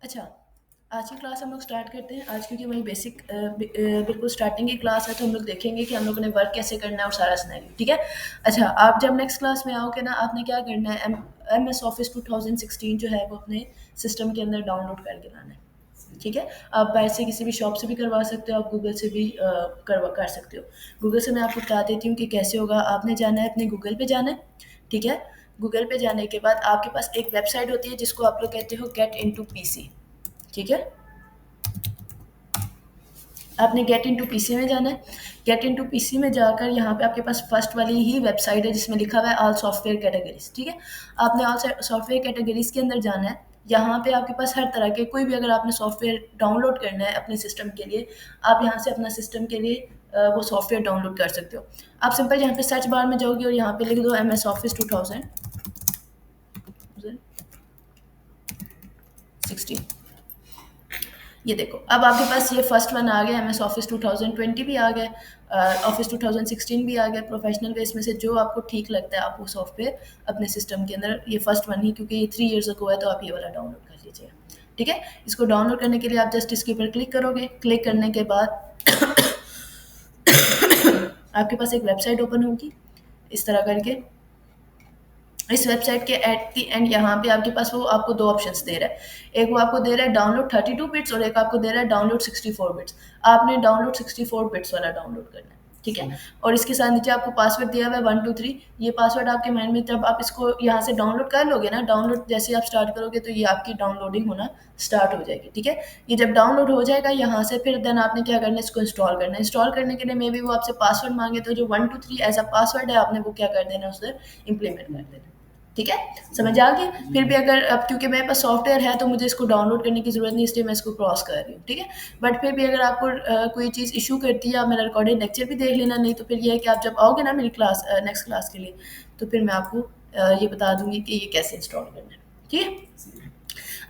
अच्छा, आज की क्लास हम लोग स्टार्ट करते हैं। आज क्योंकि वही बेसिक बिल्कुल स्टार्टिंग की क्लास है, तो हम लोग देखेंगे कि हम लोगों ने वर्क कैसे करना है और सारा सिनेरियो, ठीक है? अच्छा, आप जब नेक्स्ट क्लास में आओगे ना, आपने क्या करना है, एमएस ऑफिस 2016 जो है वो अपने सिस्टम के अंदर डाउनलोड करके लाना है, ठीक है? आप बाहर से किसी भी शॉप से भी करवा सकते हो, आप गूगल से भी करवा कर सकते हो। गूगल से मैं आपको बता देती हूँ कि कैसे होगा। आपने जाना है, अपने गूगल पे जाना है, ठीक है? गूगल पे जाने के बाद आपके पास एक वेबसाइट होती है जिसको आप लोग कहते हो गेट इनटू पीसी, ठीक है? आपने गेट इनटू पीसी में जाना है। गेट इनटू पीसी में जाकर यहाँ पे आपके पास फर्स्ट वाली ही वेबसाइट है जिसमें लिखा हुआ है ऑल सॉफ्टवेयर कैटेगरीज, ठीक है? आपने ऑल सॉफ्टवेयर कैटेगरीज के अंदर जाना है। यहाँ पे आपके पास हर तरह के कोई भी अगर आपने सॉफ्टवेयर डाउनलोड करना है अपने सिस्टम के लिए, आप यहाँ से अपना सिस्टम के लिए वो सॉफ्टवेयर डाउनलोड कर सकते हो। आप सिंपल यहाँ पे सर्च बार में जाओगे और यहाँ पे लिख दो एम एस ऑफिस 2016। ये देखो, अब आपके पास ये फर्स्ट वन आ गया, एमएस ऑफिस 2020 भी आ गया, ऑफिस 2016 भी आ गया। प्रोफेशनल बेस में से जो आपको ठीक लगता है आप वो सॉफ्टवेयर अपने सिस्टम के अंदर, ये फर्स्ट वन ही क्योंकि ये 3 ईयर्स अगो है, तो आप ये वाला डाउनलोड कर लीजिए, ठीक है? इसको डाउनलोड करने के लिए आप जस्ट इसके ऊपर क्लिक करोगे। क्लिक करने के बाद आपके पास एक वेबसाइट ओपन होगी इस तरह करके। इस वेबसाइट के एट द एंड यहाँ पे आपके पास वो आपको दो ऑप्शंस दे रहा है। एक वो आपको दे रहा है डाउनलोड 32 बिट्स और एक आपको दे रहा है डाउनलोड 64 बिट्स। आपने डाउनलोड 64 बिट्स वाला डाउनलोड करना है, ठीक है? और इसके साथ नीचे आपको पासवर्ड दिया हुआ है 123। ये पासवर्ड आपके माइंड में, जब आप इसको यहाँ से डाउनलोड कर लोगे ना, डाउनलोड जैसे आप स्टार्ट करोगे तो ये आपकी डाउनलोडिंग होना स्टार्ट हो जाएगी, ठीक है? ये जब डाउनलोड हो जाएगा यहाँ से, फिर देन आपने क्या करना है, इसको इंस्टॉल करना है। इंस्टॉल करने के लिए मे बी वो आपसे पासवर्ड मांगे, तो जो 123 एज अ पासवर्ड है आपने वो क्या कर देना, उसे इम्प्लीमेंट कर देना, ठीक है? समझ आ गई? फिर भी अगर अब क्योंकि मेरे पास सॉफ्टवेयर है तो मुझे इसको डाउनलोड करने की ज़रूरत नहीं, इसलिए मैं इसको क्रॉस कर रही हूँ, ठीक है? बट फिर भी अगर आपको कोई चीज़ इशू करती है, आप मेरा रिकॉर्डेड लेक्चर भी देख लेना। नहीं तो फिर ये है कि आप जब आओगे ना मेरी क्लास नेक्स्ट क्लास के लिए, तो फिर मैं आपको ये बता दूंगी कि ये कैसे इंस्टॉल करना है, ठीक है?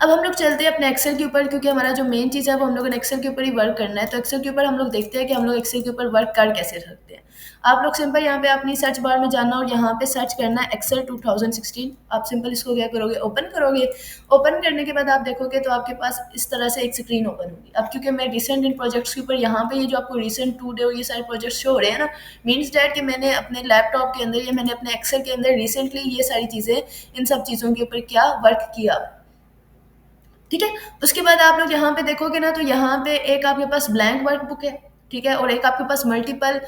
अब हम लोग चलते हैं अपने एक्सेल के ऊपर, क्योंकि हमारा जो मेन चीज़ है वो हम लोगों ने एक्सेल के ऊपर ही वर्क करना है। तो एक्सेल के ऊपर हम लोग देखते हैं कि हम लोग एक्सेल के ऊपर वर्क कर कैसे सकते हैं। आप लोग सिंपल यहाँ पे अपनी सर्च बार में जाना और यहाँ पे सर्च करना है एक्सेल 2016। आप सिंपल इसको क्या करोगे, ओपन करोगे। ओपन करने के बाद आप देखोगे तो आपके पास इस तरह से एक स्क्रीन ओपन होगी। अब क्योंकि मैं रिसेंट इन प्रोजेक्ट्स के ऊपर यहाँ पे ये जो आपको रिसेंट टू डे ये सारे प्रोजेक्ट्स शो हो रहे हैं ना, मीन्स डैट कि मैंने अपने लैपटॉप के अंदर या मैंने अपने एक्सेल के अंदर रिसेंटली ये सारी चीज़ें, इन सब चीज़ों के ऊपर क्या वर्क किया, ठीक है? उसके बाद आप लोग यहाँ पे देखोगे ना, तो यहाँ पे एक आपके पास ब्लैंक वर्कबुक है, ठीक है? और एक आपके पास मल्टीपल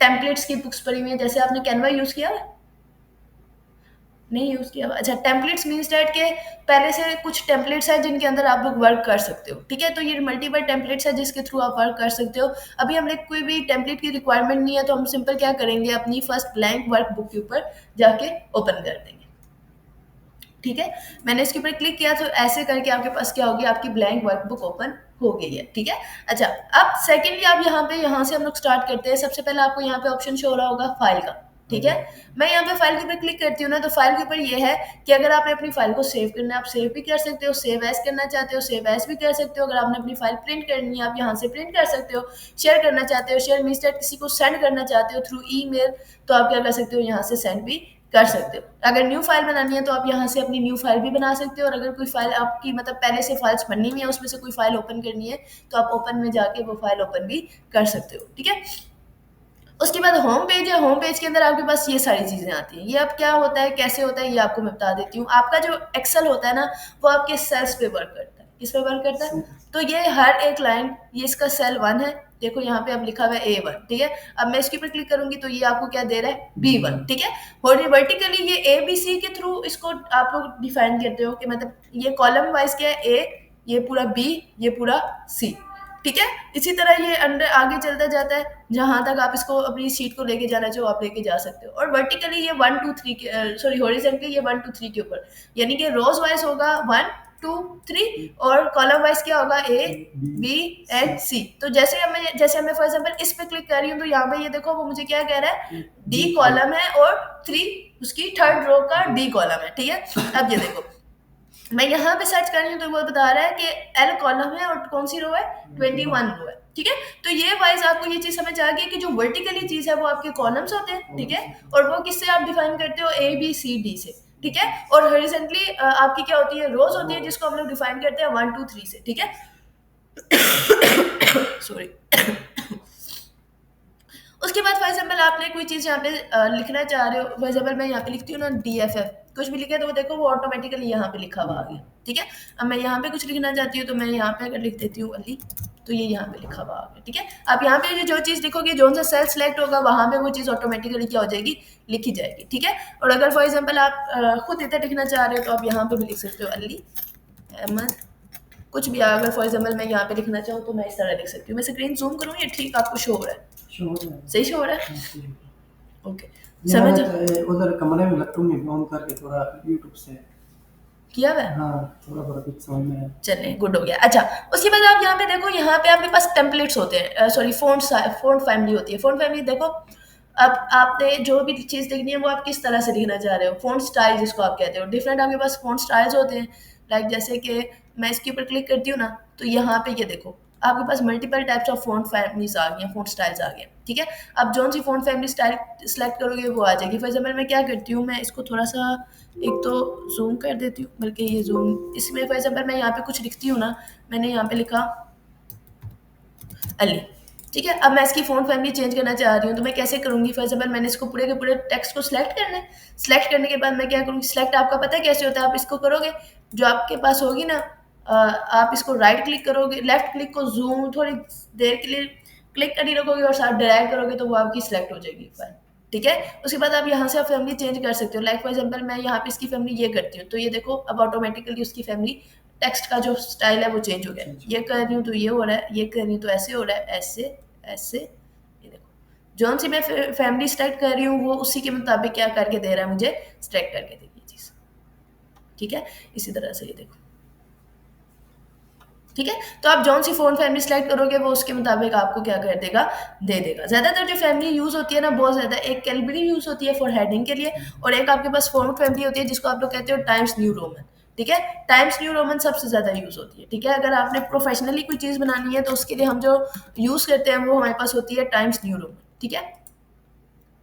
टेम्पलेट्स की बुक्स पड़ी हुई हैं। जैसे आपने कैनवा यूज़ किया है? नहीं यूज़ किया। अच्छा, टेम्पलेट्स मीन्स दैट के पहले से कुछ टेम्पलेट्स हैं जिनके अंदर आप लोग वर्क कर सकते हो, ठीक है? तो ये मल्टीपल टेम्पलेट्स है जिसके थ्रू आप वर्क कर सकते हो। अभी हमने कोई भी टेम्पलेट की रिक्वायरमेंट नहीं है, तो हम सिंपल क्या करेंगे, अपनी फर्स्ट ब्लैंक वर्कबुक के ऊपर जाके ओपन कर देंगे, ठीक है? मैंने इसके ऊपर क्लिक किया तो ऐसे करके आपके पास क्या होगी, आपकी ब्लैंक वर्कबुक ओपन हो गई है, ठीक है? अच्छा, अब सेकंडली आप यहाँ से हम लोग स्टार्ट करते हैं। सबसे पहले आपको यहाँ पे ऑप्शन शो हो रहा होगा फाइल का, ठीक है? मैं यहाँ पे फाइल के ऊपर क्लिक करती हूँ ना, तो फाइल के ऊपर ये है कि अगर आपने अपनी फाइल को सेव करना है, आप सेव भी कर सकते हो। सेव एज करना चाहते हो, सेव एज भी कर सकते हो। अगर आपने अपनी फाइल प्रिंट करनी है, आप यहाँ से प्रिंट कर सकते हो। शेयर करना चाहते हो, शेयर मीन्स दैट किसी को सेंड करना चाहते हो थ्रू ईमेल, तो आप क्या कर सकते हो, यहाँ से सेंड भी कर सकते हो। अगर न्यू फाइल बनानी है तो आप यहाँ से अपनी न्यू फाइल भी बना सकते हो। और अगर कोई फाइल आपकी मतलब पहले से फाइल्स बननी हुई है, उसमें से कोई फाइल ओपन करनी है, तो आप ओपन में जाके वो फाइल ओपन भी कर सकते हो, ठीक है? उसके बाद होम पेज है। होम पेज के अंदर आपके पास ये सारी चीज़ें आती हैं। ये अब क्या होता है, कैसे होता है, ये आपको मैं बता देती हूँ। आपका जो एक्सेल होता है ना, वो आपके सेल्स पे वर्क करता है। किस पे वर्क करता है? तो ये हर एक लाइन, ये इसका सेल 1 है। देखो यहाँ पे अब लिखा हुआ है A1, ठीक है? अब मैं इसके ऊपर क्लिक करूंगी तो ये आपको क्या दे रहा है, B1, ठीक है? वर्टिकली ये ABC के थ्रू इसको आप लोग डिफाइन करते हो कि मतलब ये कॉलम वाइज क्या है, A, ये पूरा B, ये पूरा C, ठीक है? इसी तरह ये अंडर आगे चलता जाता है। जहां तक आप इसको अपनी सीट को लेके जाना चाहो आप लेके जा सकते हो। और वर्टिकली ये 1 2 3 के सॉरी हॉरिजॉन्टली ये 1 2 3 के ऊपर, यानी कि रोज वाइज होगा 1 2 3 और कॉलम वाइज क्या होगा, A B एंड C। तो जैसे मैं फॉर एग्जांपल इस पे क्लिक कर रही हूँ, तो यहाँ पे ये देखो वो मुझे क्या कह रहा है, D कॉलम है और 3 उसकी थर्ड रो का D कॉलम है, ठीक है? अब ये देखो मैं यहाँ पे सर्च कर रही हूँ तो वो बता रहा है कि एल कॉलम है और कौन सी रो है, 21 रो है, ठीक है? तो ये वाइज आपको ये चीज समझ आ गई कि जो वर्टिकली चीज है वो आपके कॉलम्स होते हैं, ठीक है? और वो किससे आप डिफाइन करते हो, A B C D से, ठीक है। और हॉरिजॉन्टली आपकी क्या होती है, रोज होती है, जिसको हम लोग डिफाइन करते हैं 1 2 3 से, ठीक है। सॉरी। उसके बाद फॉर एग्जाम्पल आपने कोई चीज़ यहाँ पे लिखना चाह रहे हो, फॉर एग्जाम्पल मैं यहाँ पे लिखती हूँ ना DFF, कुछ भी लिखे तो वो देखो वो ऑटोमेटिकली यहाँ पे लिखा हुआ आ गया, ठीक है। अब मैं यहाँ पे कुछ लिखना चाहती हूँ तो मैं यहाँ पे अगर लिख देती हूँ अली, तो ये यहाँ पे लिखा हुआ आ गया, ठीक है। अब यहाँ पे जो चीज़ लिखोगे, जो सा सेल सेलेक्ट होगा वहाँ पे वो चीज़ ऑटोमेटिकली क्या हो जाएगी, लिखी जाएगी, ठीक है। और अगर फॉर एग्जाम्पल आप खुद इतना लिखना चाह रहे हो तो आप यहाँ पे भी लिख सकते हो अली अहमद, कुछ भी। अगर फॉर एग्जाम्पल मैं यहाँ पे लिखना चाहूँ तो मैं इस तरह लिख सकती हूँ। मैं स्क्रीन जूम करूँ, ये ठीक आपको शो हो रहा है, सही शो हो रहा है, ओके। समझ उधर कमरे में लट्टू में ऑन करके थोड़ा यूट्यूब से किया हुआ है, हाँ थोड़ा थोड़ा कुछ समझ में आया। चलिए गुड हो गया। अच्छा, उसके बाद आप यहाँ पे देखो, यहाँ पे आपके पास टेम्पलेट्स होते हैं, सॉरी फ़ॉन्ट फैमिली होती है। फ़ॉन्ट फैमिली देखो, अब आपने जो भी चीज़ देखनी है वो आप किस तरह से लिखना चाह रहे हो, फ़ॉन्ट स्टाइल जिसको आप कहते हो, डिफरेंट आपके पास फ़ॉन्ट स्टाइल्स होते हैं। लाइक जैसे कि मैं इसके ऊपर क्लिक करती हूँ ना, तो यहाँ पे ये देखो आपके पास multiple types of font families आ गई हैं, फ़ॉन्ट स्टाइल्स आ गए हैं, ठीक है। अब जो सी फ़ॉन्ट फैमिली स्टाइल सेलेक्ट करोगे वो आ जाएगी। फॉर एग्जाम्पल मैं क्या करती हूँ, मैं इसको थोड़ा-सा एक तो ज़ूम कर देती हूँ, बल्कि ये ज़ूम, इसमें फॉर एग्जाम्पल मैं यहाँ पे कुछ लिखती हूँ ना, मैंने यहाँ पे लिखा अली, ठीक है। अब मैं इसकी फ़ॉन्ट फैमिली चेंज करना चाह रही हूँ, तो मैं कैसे करूँगी? फॉर एग्जाम्पल मैंने इसको पूरे के पूरे टेक्स्ट को सिलेक्ट करना है। सिलेक्ट करने के बाद मैं क्या करूँगी, सिलेक्ट आपका पता है कैसे होता है, आप इसको करोगे, जो आपके पास होगी ना, आप इसको राइट क्लिक करोगे, लेफ्ट क्लिक को ज़ूम थोड़ी देर के लिए क्लिक कर ही रखोगे और साथ ड्रैग करोगे तो वो आपकी सिलेक्ट हो जाएगी फाइल, ठीक है। उसके बाद आप यहाँ से आप फैमिली चेंज कर सकते हो। लाइक फॉर एग्जाम्पल मैं यहाँ पे इसकी फैमिली ये करती हूँ, तो ये देखो अब ऑटोमेटिकली उसकी फैमिली टेक्स्ट का जो स्टाइल है वो चेंज हो गया। ये कर रही हूँ तो ये हो रहा है, ये कर रही हूँ तो ऐसे हो रहा है, ऐसे ऐसे, ये देखो जौन सी मैं फैमिली सेलेक्ट कर रही हूँ वो उसी के मुताबिक क्या करके दे रहा है, मुझे सेलेक्ट करके देगी ये चीज़, ठीक है। इसी तरह से ये देखो, ठीक है। तो आप जौन सी फ़ॉन्ट फैमिली सेलेक्ट करोगे वो उसके मुताबिक आपको क्या कर देगा, दे देगा। ज़्यादातर जो फैमिली यूज़ होती है ना, बहुत ज़्यादा, एक कैलबरी यूज़ होती है फॉर हेडिंग के लिए, और एक आपके पास फ़ॉन्ट फैमिली होती है जिसको आप लोग कहते हो टाइम्स न्यू रोमन, ठीक है। टाइम्स न्यू रोमन सबसे ज़्यादा यूज़ होती है, ठीक है। अगर आपने प्रोफेशनली कोई चीज़ बनानी है तो उसके लिए हम जो यूज़ करते हैं वो हमारे पास होती है टाइम्स न्यू रोमन, ठीक है।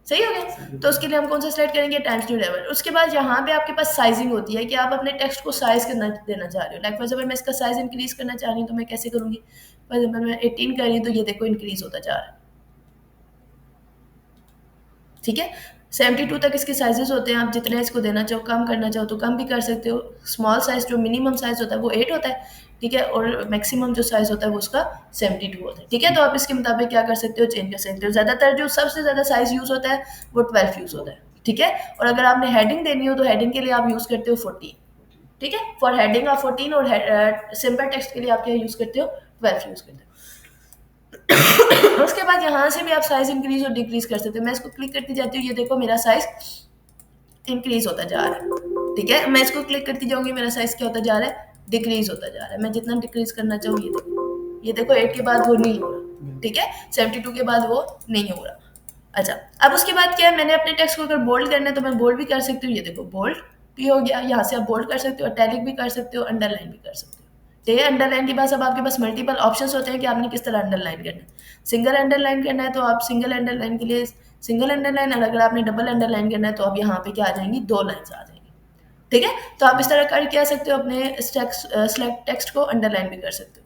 सही हो गया। तो उसके लिए हम कौन सा सेलेक्ट करेंगे, टाइम्स न्यू लेवल। उसके बाद यहाँ पे आपके पास साइजिंग होती है कि आप अपने टेक्स्ट को साइज करना देना चाह रहे हो। लाइक फॉर एग्जाम्पल मैं इसका साइज इंक्रीज करना चाह रही हूँ तो मैं कैसे करूँगी, फॉर एग्जाम्पल मैं 18 कर रही हूँ तो ये देखो इंक्रीज होता जा रहा है, ठीक है। 72 तक इसके साइजेस होते हैं, आप जितने इसको देना चाहो, कम करना चाहो तो कम भी कर सकते हो। स्मॉल साइज जो मिनिमम साइज होता है वो 8 होता है, ठीक है, और मैक्सिमम जो साइज होता है वो उसका 72 होता है, ठीक है। तो आप इसके मुताबिक क्या कर सकते हो, चेंज कर सकते हो। ज़्यादातर जो सबसे ज़्यादा साइज यूज़ होता है वो 12 यूज़ होता है, ठीक है। और अगर आपने हेडिंग देनी हो तो हेडिंग के लिए आप यूज़ करते हो 14, ठीक है। फॉर हेडिंग आप 14, और सिंपल टेक्स्ट के लिए आप क्या यूज़ करते हो, 12 यूज़ करते हो। उसके बाद यहाँ से भी आप साइज इंक्रीज और डिक्रीज कर सकते हो। मैं इसको क्लिक करती जाती हूँ, ये देखो मेरा साइज इंक्रीज होता जा रहा है, ठीक है। मैं इसको क्लिक करती जाऊंगी, मेरा साइज क्या होता जा रहा है, डिक्रीज होता जा रहा है। मैं जितना डिक्रीज करना चाहूँ, ये देखो 8 के बाद वो नहीं हो रहा, ठीक है, 72 के बाद वो नहीं हो रहा। अच्छा, अब उसके बाद क्या है, मैंने अपने टेक्स्ट को अगर बोल्ड करना है तो मैं बोल्ड भी कर सकती हूँ, ये देखो बोल्ड भी हो गया। यहाँ से आप बोल्ड कर सकते हो, इटैलिक भी कर सकते हो, अंडरलाइन भी कर सकते हो, ठीक है। अंडरलाइन के बाद अब आपके पास मल्टीपल ऑप्शंस होते हैं कि आपने किस तरह अंडरलाइन करना है। सिंगल अंडरलाइन करना है तो आप सिंगल अंडरलाइन के लिए सिंगल अंडरलाइन, और अगर आपने डबल अंडरलाइन करना है तो अब यहाँ पे क्या आ जाएंगी, 2 लाइन्स आ जाएंगी, ठीक है। तो आप इस तरह कर क्या सकते हो, अपने सेलेक्ट टेक्स्ट को अंडरलाइन भी कर सकते हो।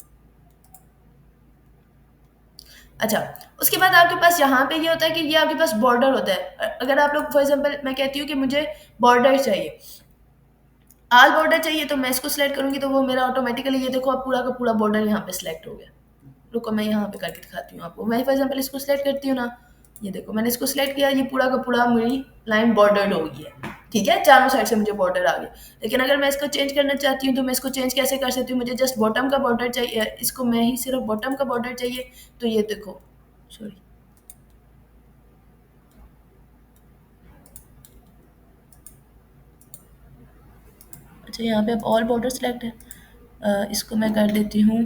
अच्छा, उसके बाद आपके पास यहाँ पे ये होता है कि ये आपके पास बॉर्डर होता है। अगर आप लोग फॉर एग्जांपल मैं कहती हूँ कि मुझे बॉर्डर चाहिए, ऑल बॉर्डर चाहिए, तो मैं इसको सिलेक्ट करूँगी तो वो मेरा ऑटोमेटिकली ये देखो अब पूरा का पूरा बॉर्डर यहाँ पे सिलेक्ट हो गया। रुको मैं यहाँ पे करके दिखाती हूँ आपको। मैं फॉर एग्जांपल इसको सिलेक्ट करती हूँ ना, ये देखो मैंने इसको सिलेक्ट किया, ये पूरा का पूरा मेरी लाइन बॉर्डर्ड हो गई है, ठीक है। चारों साइड से मुझे बॉर्डर आ गया। लेकिन अगर मैं इसको चेंज करना चाहती हूँ तो मैं इसको चेंज कैसे कर सकती हूँ, मुझे जस्ट बॉटम का बॉर्डर चाहिए, इसको मैं ही सिर्फ बॉटम का बॉर्डर चाहिए, तो ये देखो, सॉरी, अच्छा यहाँ पे अब ऑल बॉर्डर सेलेक्ट है, इसको मैं कर देती हूँ,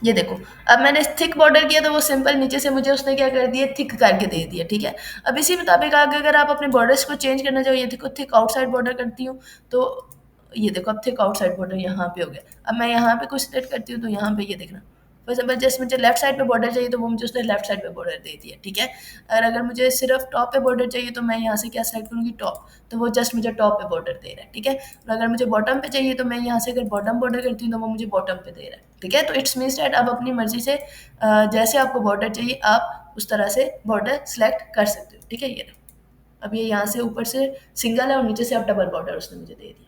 ये देखो अब मैंने थिक बॉर्डर किया तो वो सिंपल नीचे से मुझे उसने क्या कर दिया, थिक करके दे दिया, ठीक है। अब इसी मुताबिक आगे अगर आप अपने बॉर्डर्स को चेंज करना चाहो, ये देखो थिक आउटसाइड बॉर्डर करती हूँ तो ये देखो अब थिक आउटसाइड बॉर्डर यहाँ पे हो गया। अब मैं यहाँ पे कुछ सेलेक्ट करती हूँ तो यहाँ पे ये देखना, फॉर एग्जाम्पल जैसे मुझे लेफ्ट साइड पे बॉर्डर चाहिए तो वो मुझे उसने लेफ्ट साइड पे बॉर्डर दे दिया, ठीक है। और अगर मुझे सिर्फ टॉप पे बॉर्डर चाहिए तो मैं यहाँ से क्या सेलेक्ट करूँगी, टॉप, तो वो जस्ट मुझे टॉप पे बॉर्डर दे रहा है, ठीक है। और अगर मुझे बॉटम पे चाहिए तो मैं यहाँ से अगर बॉटम बॉर्डर करती हूँ तो वो मुझे बॉटम पे दे रहा है, ठीक है। तो इट्स मीन्स दैट आप अपनी मर्जी से जैसे आपको बॉर्डर चाहिए आप उस तरह से बॉर्डर सेलेक्ट कर सकते हो, ठीक है। ये अब ये यहाँ से ऊपर से सिंगल है और नीचे से आप डबल बॉर्डर उसने मुझे दे दिया।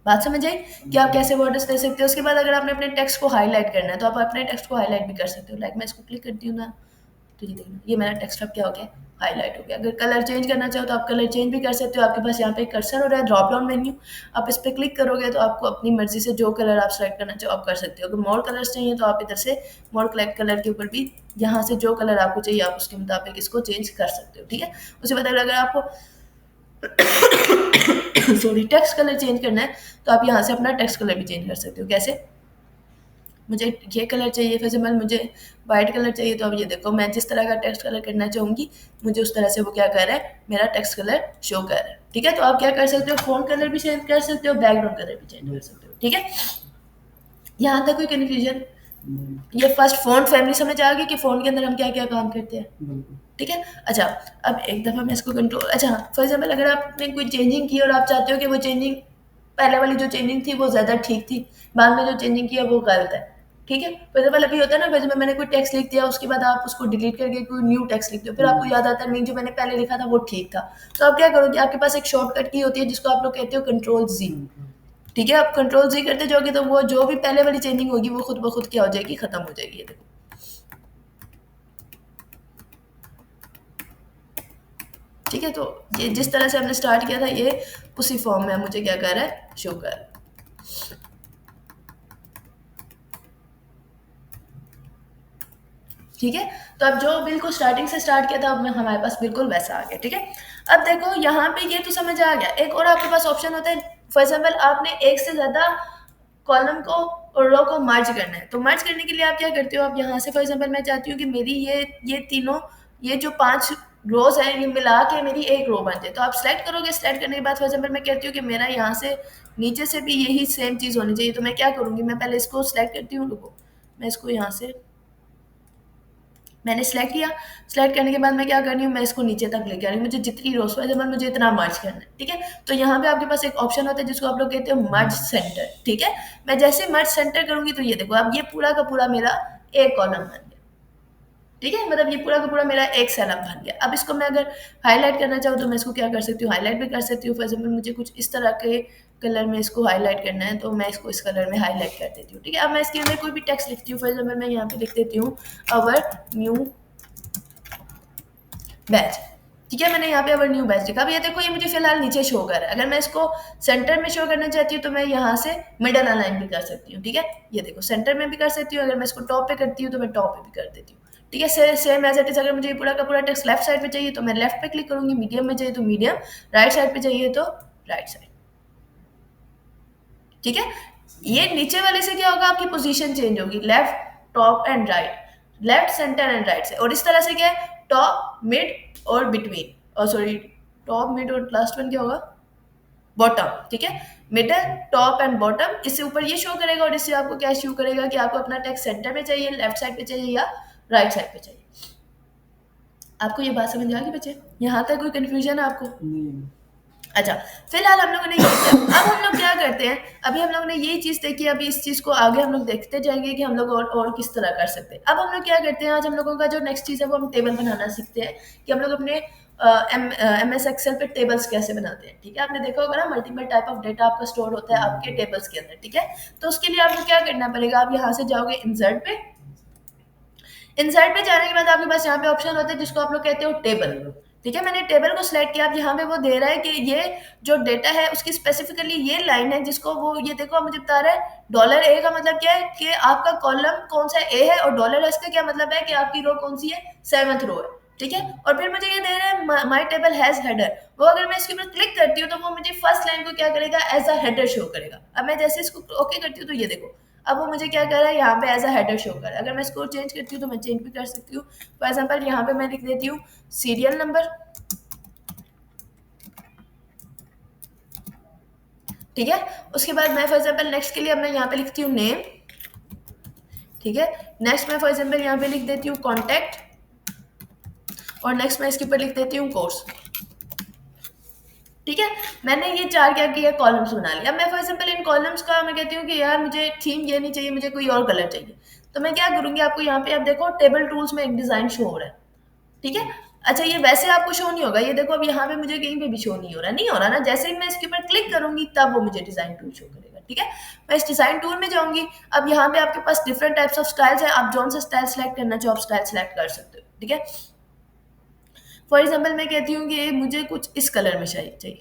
बात समझ आई कि आप कैसे बॉर्डर्स दे सकते हो। उसके बाद अगर आपने अपने टेक्स्ट को हाईलाइट करना है तो आप अपने टेक्स्ट को हाईलाइट भी कर सकते हो। लाइक मैं इसको क्लिक करती हूँ ना, तो ये देखना ये मेरा टेक्स्ट अब क्या हो गया, हाईलाइट हो गया। अगर कलर चेंज करना चाहो तो आप कलर चेंज भी कर सकते हो। आपके पास यहाँ पे एक कर्सर हो रहा है, ड्रॉप डाउन मेन्यू, आप इस पर क्लिक करोगे तो आपको अपनी मर्जी से जो कलर आप सेलेक्ट करना चाहो आप कर सकते हो। अगर मोर कलर्स चाहिए तो आप इधर से मोर कलर के ऊपर भी यहाँ से जो कलर आपको चाहिए आप उसके मुताबिक इसको चेंज कर सकते हो, ठीक है। उसके बाद अगर आपको सॉरी टेक्स्ट कलर चेंज करना है तो आप यहाँ से अपना टेक्स्ट कलर भी चेंज कर सकते हो। कैसे, मुझे ये कलर चाहिए, फॉर एग्जाम्पल मुझे वाइट कलर चाहिए, तो अब ये देखो मैं जिस तरह का टेक्स्ट कलर करना चाहूँगी मुझे उस तरह से वो क्या कर रहा है, मेरा टेक्स्ट कलर शो कर रहा है, ठीक है। तो आप क्या कर सकते हो, फ़ॉन्ट कलर भी चेंज कर सकते हो, बैकग्राउंड कलर भी चेंज कर सकते हो, ठीक है। यहाँ तक कोई कन्फ्यूजन? ये फर्स्ट फ़ॉन्ट फैमिली समझ आ गई कि फ़ॉन्ट के अंदर हम क्या क्या काम करते हैं, ठीक है। अच्छा, अब एक दफ़ा मैं इसको कंट्रोल, अच्छा फॉर एग्जाम्पल अगर आपने कोई चेंजिंग की और आप चाहते हो कि वो चेंजिंग पहले वाली जो चेंजिंग थी वो ज़्यादा ठीक थी, बाद में जो चेंजिंग किया वो गलत है, ठीक है। फॉर एग्जाम्पल अभी होता है ना, वैसे मैंने कोई टेक्स्ट लिख दिया उसके बाद आप उसको डिलीट करके कोई न्यू टेक्स्ट लिख दो, फिर आपको याद आता है नहीं जो मैंने पहले लिखा था वो ठीक था। तो आप क्या करोगे, आपके पास एक शॉर्टकट की होती है जिसको आप लोग कहते हो कंट्रोल जी, ठीक है। आप कंट्रोल जी करते जाओगे तो वो जो भी पहले वाली चेंजिंग होगी वो खुद ब खुद क्या हो जाएगी, खत्म हो जाएगी। ये देखो, ठीक है। तो ये जिस तरह से हमने स्टार्ट किया था ये उसी फॉर्म में मुझे क्या कर रहा है, शो कर रहा है, ठीक है। तो अब जो बिल्कुल स्टार्टिंग से स्टार्ट किया था अब हमारे पास बिल्कुल वैसा आ गया, ठीक है। अब देखो यहाँ पे ये तो समझ आ गया। एक और आपके पास ऑप्शन होता है, फॉर एग्जाम्पल आपने एक से ज्यादा कॉलम को और रो को मर्ज करना है, तो मर्ज करने के लिए आप क्या करते हो, आप यहाँ से फॉर एग्जाम्पल मैं चाहती हूँ कि मेरी ये तीनों ये जो 5 रोज है ये मिला के मेरी एक रो बन जाए, तो आप सेलेक्ट करोगे। सेलेक्ट करने के बाद फॉर एग्जाम्पल मैं कहती हूँ कि मेरा यहाँ से नीचे से भी यही सेम चीज होनी चाहिए, तो मैं क्या करूँगी, मैं पहले इसको सिलेक्ट करती हूँ, रुको मैं इसको यहाँ से मैंने सेलेक्ट किया। सेलेक्ट करने के बाद मैं क्या कर रही हूँ, मैं इसको नीचे तक लेके आ रही हूँ, मुझे जितनी रोज फॉर एग्जाम्पल मुझे इतना मर्ज करना है, ठीक है। तो यहाँ पे आपके पास एक ऑप्शन होता है जिसको आप लोग कहते हो मर्ज सेंटर, ठीक है। मैं जैसे मर्ज सेंटर करूंगी तो ये देखो अब ये पूरा का पूरा मेरा एक कॉलम बन गया, ठीक है। मतलब ये पूरा का पूरा मेरा एक सेलअप बन गया। अब इसको मैं अगर हाईलाइट करना चाहूँ तो मैं इसको क्या कर सकती हूँ, हाईलाइट भी कर सकती हूँ। फॉर एग्जाम्पल मुझे कुछ इस तरह के कलर में इसको हाईलाइट करना है तो मैं इसको इस कलर में हाईलाइट कर देती हूँ, ठीक है। अब मैं इसके अंदर कोई भी टेक्स्ट लिखती हूँ, फॉर एग्जाम्पल मैं यहाँ पे लिख देती हूँ अवर न्यू बैच, ठीक है। मैंने यहाँ पे अवर न्यू बैच लिखा। अब ये देखो ये मुझे फिलहाल नीचे शो कर रहा है। अगर मैं इसको सेंटर में शो करना चाहती हूँ तो मैं यहाँ से मिडल अलाइन भी कर सकती हूँ, ठीक है। ये देखो सेंटर में भी कर सकती हूँ। अगर मैं इसको टॉप पे करती हूँ तो मैं टॉप पे भी कर देती हूँ, ठीक है। Same as it is. अगर मुझे पूरा का पूरा टेक्स्ट लेफ्ट साइड पे चाहिए तो मैं लेफ्ट पे क्लिक करूंगी, मीडियम में चाहिए तो मीडियम, राइट साइड पे चाहिए तो राइट साइड, ठीक है। ये नीचे वाले से क्या होगा, आपकी पोजीशन चेंज होगी, left top and right, left centre and right से। और इस तरह से क्या है, टॉप मिड और बिटवीन, और सॉरी टॉप मिड और लास्ट वन क्या होगा, बॉटम, ठीक है। मिडल टॉप एंड बॉटम, इससे ऊपर ये शो करेगा और इससे आपको क्या शो करेगा कि आपको अपना टेक्स्ट सेंटर में चाहिए, लेफ्ट साइड पे चाहिए या राइट साइड पे चाहिए। आपको ये बात समझ आ गई बच्चे, यहाँ तक कोई कंफ्यूजन है आपको? अच्छा, फिलहाल हम लोगों ने ये किया। अब हम लोग क्या करते हैं, अभी हम लोग ने यही चीज देखी, अभी इस चीज को आगे हम लोग देखते जाएंगे कि हम लोग और किस तरह कर सकते हैं। अब हम लोग क्या करते हैं, आज हम लोगों का जो नेक्स्ट चीज है वो हम टेबल बनाना सीखते हैं कि हम लोग अपने MS एक्सेल पे टेबल्स कैसे बनाते हैं, ठीक है। आपने देखा होगा ना मल्टीपल टाइप ऑफ डेटा आपका स्टोर होता है आपके टेबल्स के अंदर, ठीक है। तो उसके लिए आपको क्या करना पड़ेगा, आप यहाँ से जाओगे इंसर्ट पे। इंसर्ट पे जाने के बाद आपके पास यहाँ पे ऑप्शन होता है जिसको आप लोग कहते हो टेबल, ठीक है। मैंने टेबल को सिलेक्ट किया। अब यहाँ पे वो दे रहा है कि ये जो डेटा है उसकी स्पेसिफिकली ये लाइन है जिसको वो ये देखो मुझे बता रहा है $A का मतलब क्या है कि आपका कॉलम कौन सा ए है, और $S का क्या मतलब है कि आपकी रो कौन सी है, 7th रो है, ठीक है। और फिर मुझे ये दे रहा है माई टेबल हैज हेडर, वो अगर मैं इसके ऊपर क्लिक करती हूँ तो वो मुझे फर्स्ट लाइन को क्या करेगा, एज अ हेडर शो करेगा। अब मैं जैसे इसको ओके करती हूँ तो ये देखो अब वो मुझे क्या कर रहा है, यहाँ पे एज अ हेडर शो कर रहा है। अगर मैं इसको चेंज करती हूँ तो मैं चेंज भी कर सकती हूँ। फॉर एग्जाम्पल यहाँ पे मैं लिख देती हूँ सीरियल नंबर, ठीक है। उसके बाद मैं फॉर एग्जाम्पल नेक्स्ट के लिए अब मैं यहाँ पे लिखती हूँ नेम, ठीक है। नेक्स्ट मैं फॉर एग्जाम्पल यहाँ पे लिख देती हूँ कॉन्टैक्ट, और नेक्स्ट मैं इसके ऊपर लिख देती हूँ कोर्स। ठीक है, मैंने ये 4 क्या किया, कॉलम्स बना लिया। अब मैं फॉर एग्जाम्पल इन कॉलम्स का मैं कहती हूँ कि यार मुझे थीम ये नहीं चाहिए, मुझे कोई और कलर चाहिए, तो मैं क्या करूँगी, आपको यहाँ पे आप देखो टेबल टूल्स में एक डिज़ाइन शो हो रहा है। ठीक है, अच्छा ये वैसे आपको शो नहीं होगा, ये देखो अब यहाँ पे मुझे कहीं पे भी शो नहीं हो रहा, नहीं हो रहा ना। जैसे ही मैं इसके ऊपर क्लिक करूंगी तब वो मुझे डिजाइन टूल शो करेगा। ठीक है, मैं इस डिजाइन टूल में जाऊंगी। अब यहाँ पे आपके पास डिफरेंट टाइप्स ऑफ स्टाइल्स है, आप जौन सा स्टाइल सेलेक्ट करना चाहो आप स्टाइल सेलेक्ट कर सकते हो। ठीक है, फॉर एग्जाम्पल मैं कहती हूँ कि मुझे कुछ इस कलर में चाहिए,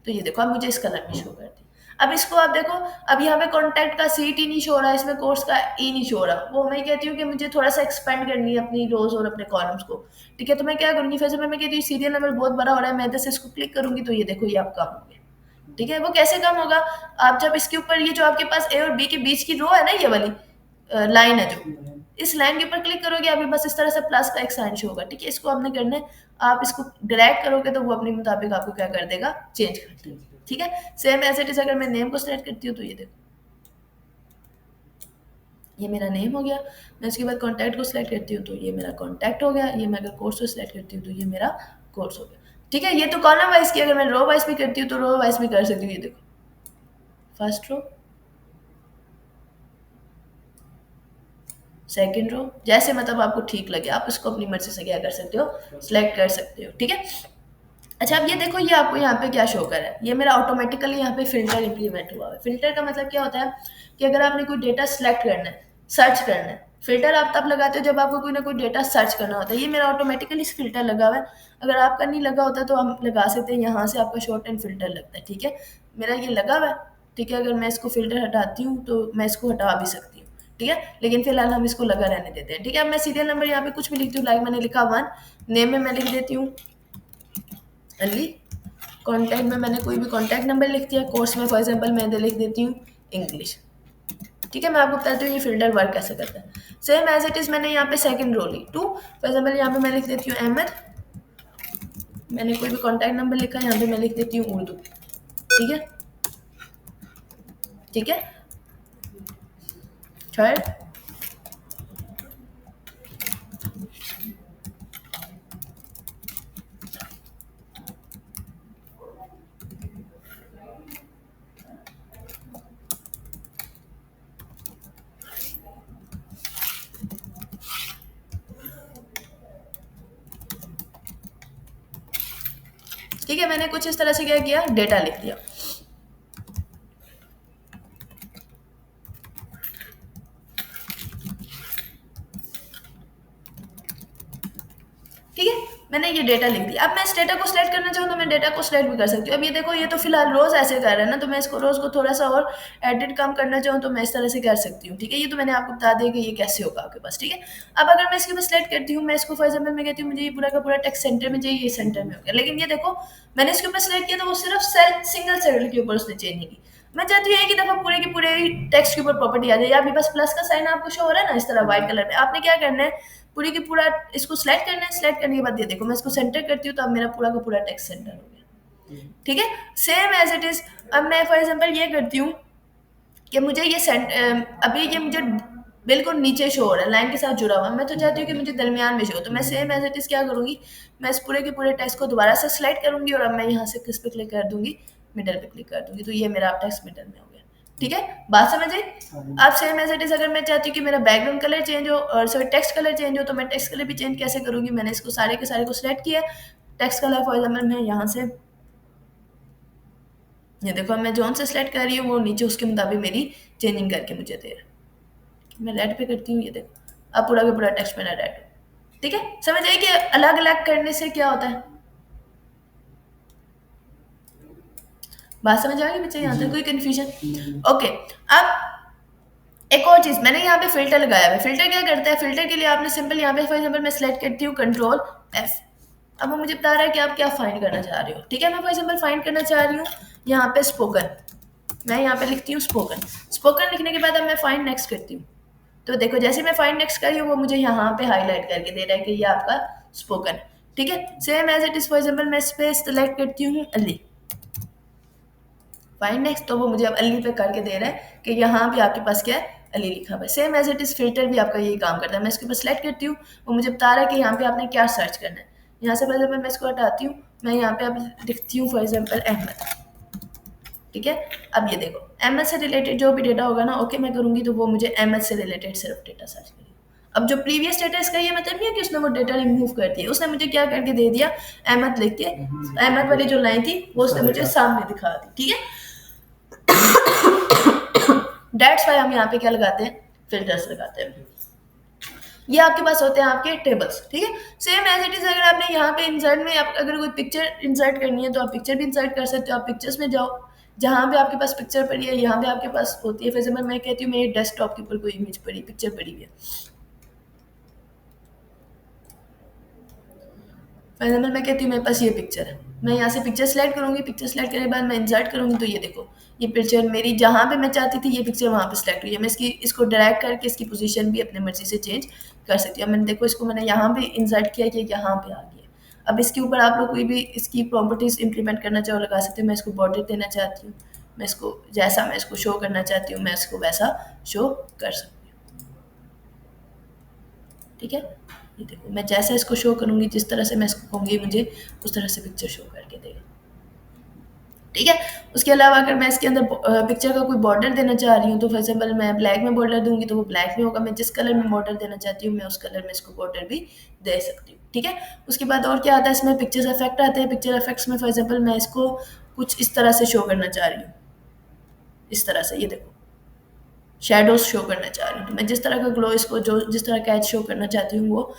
तो ये देखो अब मुझे इस कलर में शो कर दी। अब इसको आप देखो, अब यहाँ पे कॉन्टैक्ट का सीट ही नहीं शो रहा, इसमें कोर्स का ई नहीं शो रहा, वो मैं कहती हूँ कि मुझे थोड़ा सा एक्सपेंड करनी है अपनी रोज और अपने कॉलम्स को। ठीक है, तो मैं क्या करूँगी, फिर से मैं कहती हूँ सीरियल नंबर बहुत बड़ा हो रहा है, मैं इधर से इसको क्लिक करूंगी तो ये देखो ये आप कम हो गया। ठीक है, वो कैसे कम होगा, आप जब इसके ऊपर ये जो आपके पास ए और बी के बीच की रो है ना, ये वाली लाइन है जो, इस लाइन के ऊपर क्लिक करोगे अभी बस इस तरह से प्लस का एक साइन शो होगा। ठीक है, इसको आपने करना है, आप इसको ड्रैग करोगे तो वो अपने मुताबिक आपको क्या कर देगा, चेंज कर देगा। ठीक है, सेम एज इट इज अगर मैं नेम को सिलेक्ट करती हूँ तो ये देखो ये मेरा नेम हो गया। मैं इसके बाद कॉन्टैक्ट को सिलेक्ट करती हूँ तो ये मेरा कॉन्टैक्ट हो गया। ये मैं अगर कोर्स को सिलेक्ट करती हूँ तो ये मेरा कोर्स हो गया। ठीक है, ये तो कॉलम वाइज की, अगर मैं रो वाइज भी करती हूँ तो रो वाइज भी कर सकती हूँ। ये देखो फर्स्ट रो, सेकंड रो, जैसे मतलब आपको ठीक लगे आप इसको अपनी मर्जी से क्या कर सकते हो, सिलेक्ट कर सकते हो। ठीक है, अच्छा अब ये देखो ये आपको यहाँ पे क्या शो कर रहा है, ये मेरा ऑटोमेटिकली यहाँ पे फिल्टर इंप्लीमेंट हुआ है। फिल्टर का मतलब क्या होता है कि अगर आपने कोई डेटा सिलेक्ट करना है, सर्च करना है, फिल्टर आप तब लगाते हो जब आपको कोई ना कोई डेटा सर्च करना होता है। ये मेरा ऑटोमेटिकली फिल्टर लगा हुआ है, अगर आपका नहीं लगा होता तो हम लगा सकते हैं, यहाँ से आपका शॉर्ट एंड फिल्टर लगता है। ठीक है, मेरा ये लगा हुआ है। ठीक है, अगर मैं इसको फिल्टर हटाती हूँ तो मैं इसको हटा भी सकती हूँ। ठीक है, लेकिन फिलहाल हम इसको लगा रहने देते हैं। ठीक है, अब मैं सीरियल नंबर यहाँ पे कुछ भी लिखती हूँ, लाइक मैंने लिखा 1, नेम में मैं लिख देती हूँ अली, कॉन्टैक्ट में मैंने कोई भी कॉन्टैक्ट नंबर लिख दिया, कोर्स में फॉर एग्जांपल मैं इधर लिख देती हूँ इंग्लिश। ठीक है, मैं आपको बताती हूँ ये फिल्टर वर्क कैसे करता है। सेम एज इट इज मैंने यहाँ पे सेकंड रो ली 2, फॉर एग्जांपल यहाँ पे मैं लिख देती हूँ अहमद, मैंने कोई भी कॉन्टैक्ट नंबर लिखा, यहाँ पे मैं लिख देती हूँ उर्दू। ठीक है, ठीक है, थर्ड, ठीक है, मैंने कुछ इस तरह से क्या किया, डेटा लिख दिया। ठीक है, मैंने ये डेटा लिख दिया। अब मैं इस डेटा को सिलेक्ट करना चाहूँ तो मैं डेटा को सिलेक्ट भी कर सकती हूँ। अब ये देखो ये तो फिलहाल रोज ऐसे कर रहा है ना, तो मैं इसको रोज को थोड़ा सा और एडिट कम करना चाहूँ तो मैं इस तरह से कर सकती हूँ। ठीक है, ये तो मैंने आपको बता दिया कि ये कैसे होगा आपके पास। ठीक है, अब अगर मैं इसके ऊपर सिलेक्ट करती हूँ, मैं इसको फॉर एग्जाम्पल मैं कहती हूँ मुझे ये पूरा का पूरा टेक्स्ट सेंटर में चाहिए, ये सेंटर में हो गया। लेकिन ये देखो मैंने इसके ऊपर सिलेक्ट किया तो वो सिर्फ सेल सिंगल सेल के ऊपर उसने चेंज नहीं की। मैं चाहती हूँ एक ही दफा पूरे के पूरे टेक्स्ट के ऊपर प्रॉपर्टी आ जाए। अभी बस प्लस का साइन आपको शो हो रहा है ना इस तरह व्हाइट कलर में, आपने क्या करना है, पूरी की पूरा इसको सिलेक्ट करना है। सिलेक्ट करने के बाद ये देखो मैं इसको सेंटर करती हूँ तो अब मेरा पूरा का पूरा टेक्स्ट सेंटर हो गया। ठीक है, सेम एज इट इज अब मैं फॉर एग्जांपल ये करती हूँ कि मुझे ये अभी ये मुझे बिल्कुल नीचे शो हो रहा है, लाइन के साथ जुड़ा हुआ, मैं तो चाहती हूँ कि मुझे दरमियान में शो हो। तो मैं सेम एज इट इज क्या करूँगी, मैं इस पूरे के पूरे टेक्स्ट को दोबारा से सिलेक्ट करूँगी और अब मैं यहाँ से किस पे क्लिक कर दूंगी, मिडल पे क्लिक कर दूंगी, तो ये मेरा टेक्स्ट मिडल में हो गया। ठीक है, बात समझ आई। अब सेम एज इट इज अगर मैं चाहती हूँ कि मेरा बैकग्राउंड कलर चेंज हो और सॉरी टेक्स्ट कलर चेंज हो, तो मैं टेक्स्ट कलर भी चेंज कैसे करूँगी, मैंने इसको सारे के सारे को सिलेक्ट किया, टेक्स्ट कलर फॉर एग्जाम्पल मैं यहाँ से ये देखो मैं जोन से सिलेक्ट कर रही हूँ वो नीचे उसके मुताबिक मेरी चेंजिंग करके मुझे दे रहा है। मैं रेड पे करती हूँ, ये देखो अब पूरा का पूरा टेक्स्ट मेरा रेड हो। ठीक है, समझ आइए कि अलग अलग करने से क्या होता है, बात समझ आ गई बच्चे, यहाँ तक कोई कंफ्यूजन? ओके, अब एक और चीज मैंने यहाँ पे फिल्टर लगाया है। फिल्टर क्या करता है, फिल्टर के लिए आपने सिंपल यहाँ पे फॉर एग्जाम्पल मैं सिलेक्ट करती हूँ कंट्रोल एफ। अब वो मुझे बता रहा है कि आप क्या फाइंड करना चाह रहे हो। ठीक है, मैं फॉर एग्जाम्पल फाइंड करना चाह रही हूँ यहाँ पे स्पोकन, मैं यहाँ पे लिखती हूँ स्पोकन। स्पोकन लिखने के बाद अब मैं फाइंड नेक्स्ट करती हूँ, तो देखो जैसे मैं फाइंड नेक्स्ट कर रही हूँ वो मुझे यहाँ पे हाईलाइट करके दे रहा है कि ये आपका स्पोकन। ठीक है, same as it is for example मैं इस पे सिलेक्ट करती हूँ अली, फाइंड नेक्स्ट, तो वो मुझे अब अली पे करके दे रहा है कि यहाँ पे आपके पास क्या है, अली लिखा हुआ है। Same as it is filter भी आपका यही काम करता है। मैं इसके ऊपर सेलेक्ट करती हूँ, वो मुझे बता रहा है कि यहाँ पे आपने क्या सर्च करना है। यहाँ से फॉर एग्जाम्पल मैं इसको हटाती हूँ, मैं यहाँ पे अब लिखती हूँ फॉर एग्जाम्पल अहमद, ठीक है। अब ये देखो अहमद से रिलेटेड जो भी डेटा होगा ना, ओके मैं करूँगी तो वो मुझे अहमद से रिलेटेड सिर्फ डेटा सर्च करेगी। अब जो प्रीवियस डेटा इसका ये मतलब नहीं है कि उसने वो डेटा रिमूव कर दिया, उसने मुझे क्या करके दे दिया, अहमद लिख के अहमद वाली जो लाइन थी वो उसने मुझे सामने दिखा दी, ठीक है। दैट्स वाई हम यहाँ पे क्या लगाते हैं, फिल्टर्स लगाते हैं। ये आपके पास होते हैं आपके टेबल्स, ठीक है। सेम एज इट इज अगर आपने यहाँ पे इंसर्ट में अगर कोई पिक्चर इंसर्ट करनी है तो आप पिक्चर भी इंसर्ट कर सकते हो। आप पिक्चर्स में जाओ, जहाँ पे आपके पास पिक्चर पड़ी है यहाँ पे आपके पास होती है। फॉर एग्जाम्पल मैं कहती हूँ मेरे डेस्कटॉप के ऊपर कोई इमेज पड़ी, पिक्चर पड़ी हुई है। फॉर एग्जाम्पल मैं कहती हूँ मेरे पास ये पिक्चर है, मैं यहाँ से पिक्चर सेलेक्ट करूँगी, पिक्चर सेलेक्ट करने के बाद मैं इंसर्ट करूँगी तो ये देखो ये पिक्चर मेरी जहाँ पे मैं चाहती थी ये पिक्चर वहाँ पे सेलेक्ट हुई है। मैं इसको ड्रैग करके इसकी पोजीशन भी अपनी मर्जी से चेंज कर सकती हूँ। मैंने देखो इसको मैंने यहाँ पे इंसर्ट किया कि यहाँ पे आ गया। अब इसके ऊपर आप लोग कोई भी इसकी प्रॉपर्टीज इंप्लीमेंट करना चाहो लगा सकते हो। मैं इसको बॉर्डर देना चाहती हूँ, मैं इसको जैसा मैं इसको शो करना चाहती हूँ मैं इसको वैसा शो कर सकती हूँ, ठीक है। ये देखो मैं जैसा इसको शो करूँगी, जिस तरह से मैं इसको कहूँगी मुझे उस तरह से पिक्चर शो करके देगा, ठीक है। उसके अलावा अगर मैं इसके अंदर पिक्चर का कोई बॉर्डर देना चाह रही हूँ तो फॉर एग्जाम्पल मैं ब्लैक में बॉर्डर दूंगी तो वो ब्लैक में होगा। मैं जिस कलर में बॉर्डर देना चाहती हूँ मैं उस कलर में इसको बॉर्डर भी दे सकती हूँ, ठीक है। उसके बाद और क्या आता है इसमें, पिक्चर्स इफेक्ट आते हैं। पिक्चर इफेक्ट्स में फॉर एग्जाम्पल मैं इसको कुछ इस तरह से शो करना चाह रही हूँ, इस तरह से ये देखो शेडोज शो करना चाह रही हूँ तो मैं जिस तरह का ग्लो इसको जो जिस तरह का एज शो करना चाहती हूँ वो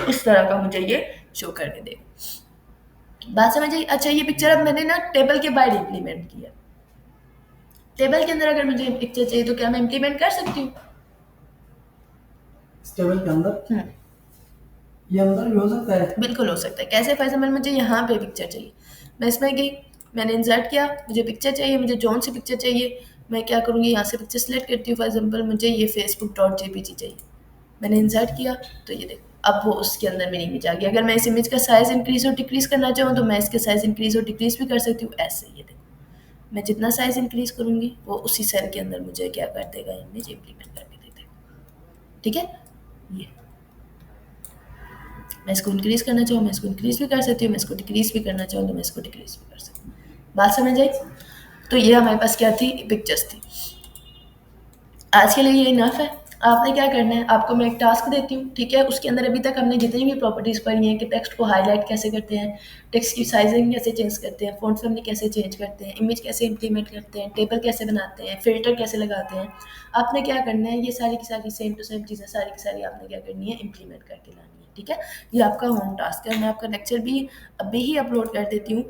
इस तरह का मुझे ये शो करके देगा। बात समझ आई। अच्छा ये पिक्चर अब मैंने ना टेबल के बाहर इम्प्लीमेंट किया। टेबल के अंदर अगर मुझे पिक्चर चाहिए तो क्या मैं इम्प्लीमेंट कर सकती हूँ? इस टेबल के अंदर ये अंदर भी हो सकता है, बिल्कुल हो सकता है। कैसे? फॉर एग्जाम्पल मुझे यहाँ पे पिक्चर चाहिए, मैं इसमें गई, मैंने इंसर्ट किया, मुझे पिक्चर चाहिए, मुझे जौन सी पिक्चर चाहिए मैं क्या करूँगी यहाँ से पिक्चर सेलेक्ट करती हूँ। फॉर एग्जाम्पल मुझे ये facebook.jpg चाहिए, मैंने इंसर्ट किया तो ये देखो अब वो उसके अंदर मेरी इमेज आ गई। अगर मैं इस इमेज का साइज़ इंक्रीज़ और डिक्रीज़ करना चाहूँ तो मैं इसके साइज़ इंक्रीज़ और डिक्रीज़ भी कर सकती हूँ। ऐसे ये देखो मैं जितना साइज़ इंक्रीज़ करूँगी वो उसी सेल के अंदर मुझे क्या कर देगा, इमेज इम्प्लीमेंट करके दे देगा, ठीक है। ये मैं इसको इंक्रीज़ करना चाहूँ मैं इसको इंक्रीज़ भी कर सकती हूँ, मैं इसको डिक्रीज़ भी करना चाहूँ तो मैं इसको डिक्रीज़ भी कर सकती हूँ। बात समझ आई। तो ये हमारे पास क्या थी, पिक्चर्स थी। आज के लिए ये इनफ है। आपने क्या करना है, आपको मैं एक टास्क देती हूँ, ठीक है। उसके अंदर अभी तक हमने जितनी भी प्रॉपर्टीज़ पढ़ी हैं कि टेक्स्ट को हाईलाइट कैसे करते हैं, टेक्स्ट की साइजिंग कैसे चेंज करते हैं, फ़ॉन्ट फैमिली कैसे चेंज करते हैं, इमेज कैसे इंप्लीमेंट करते हैं, टेबल कैसे बनाते हैं, फ़िल्टर कैसे लगाते हैं, आपने क्या करना है ये सारी की सारी सेम टू सेम चीज़ें सारी की सारी आपने क्या करनी है, इंप्लीमेंट करके लानी है, ठीक है। ये आपका होम टास्क है। मैं आपका लेक्चर भी अभी ही अपलोड कर देती हूँ।